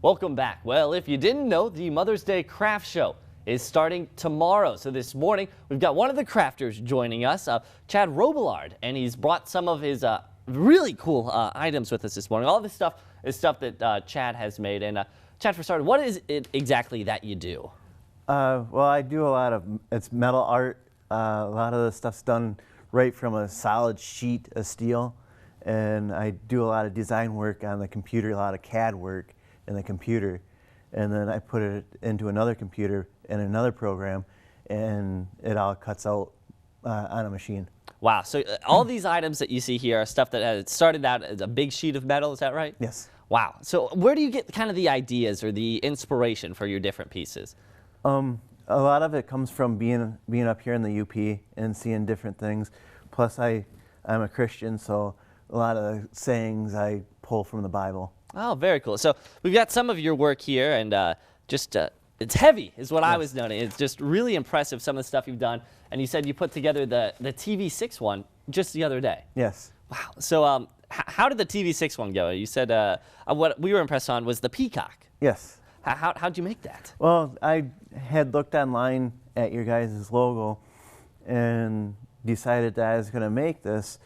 Welcome back. Well, if you didn't know, the Mother's Day Craft Show is starting tomorrow. So this morning, we've got one of the crafters joining us, Chad Robillard, and he's brought some of his really cool items with us this morning. All this stuff is stuff that Chad has made. And Chad, for starters, what is it exactly that you do? Well, I do a lot of, it's metal art. A lot of the stuff's done right from a solid sheet of steel. And I do a lot of design work on the computer, a lot of CAD work in the computer. And then I put it into another computer in another program, and it all cuts out on a machine. Wow, so all these items that you see here are stuff that has started out as a big sheet of metal, is that right? Yes. Wow, so where do you get kind of the ideas or the inspiration for your different pieces? A lot of it comes from being up here in the UP and seeing different things. Plus I'm a Christian, so a lot of the sayings I pull from the Bible. Oh, very cool. So we've got some of your work here, and it's heavy is what I was noting. It's just really impressive, some of the stuff you've done. And you said you put together the TV6 one just the other day. Yes. Wow. So how did the TV6 one go? You said what we were impressed on was the peacock. Yes. How'd you make that? Well, I had looked online at your guys' logo and decided that I was going to make this.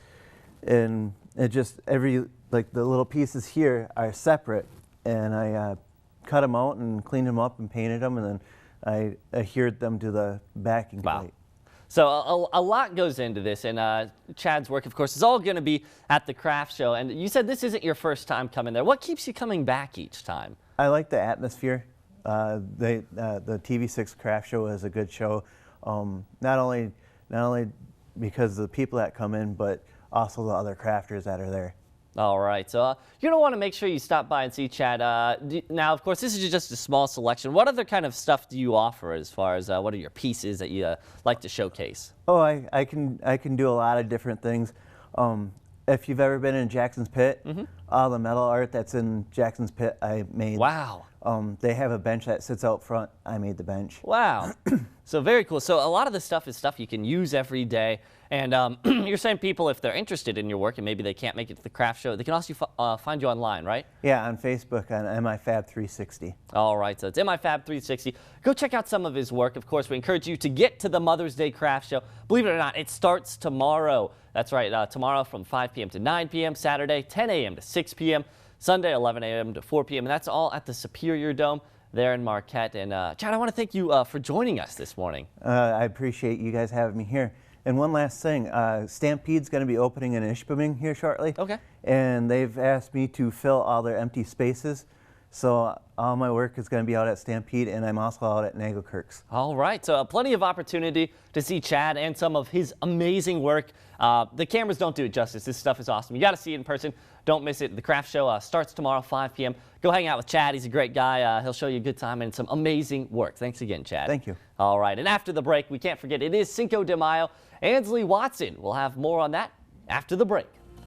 And it just, like the little pieces here are separate. And I cut them out and cleaned them up and painted them, and then I adhered them to the backing plate. So a lot goes into this, and Chad's work, of course, is all going to be at the craft show. And you said this isn't your first time coming there. What keeps you coming back each time? I like the atmosphere. The TV6 craft show is a good show, not only because of the people that come in, but also the other crafters that are there. All right, so you're going to want to make sure you stop by and see Chad. Now, of course, this is just a small selection. What other kind of stuff do you offer as far as what are your pieces that you like to showcase? Oh, I can do a lot of different things. If you've ever been in Jackson's Pit, all the metal art that's in Jackson's Pit I made. Wow. They have a bench that sits out front. I made the bench. Wow. So very cool. So a lot of this stuff is stuff you can use every day. And you're saying people, if they're interested in your work and maybe they can't make it to the craft show, they can also find you online, right? Yeah, on Facebook on MIFab360. All right, so it's MIFab360. Go check out some of his work. Of course, we encourage you to get to the Mother's Day Craft Show. Believe it or not, it starts tomorrow. That's right, tomorrow from 5 p.m. to 9 p.m., Saturday 10 a.m. to 6 p.m., Sunday 11 a.m. to 4 p.m., and that's all at the Superior Dome there in Marquette. And Chad, I want to thank you for joining us this morning. I appreciate you guys having me here. And one last thing, Stampede's going to be opening in Ishpeming here shortly. Okay. And they've asked me to fill all their empty spaces. So all my work is going to be out at Stampede, and I'm also out at Nagelkirk's. All right, so plenty of opportunity to see Chad and some of his amazing work. The cameras don't do it justice. This stuff is awesome. You got to see it in person. Don't miss it. The craft show starts tomorrow, 5 p.m. Go hang out with Chad. He's a great guy. He'll show you a good time and some amazing work. Thanks again, Chad. Thank you. All right, and after the break, we can't forget, it is Cinco de Mayo. Ansley Watson will have more on that after the break.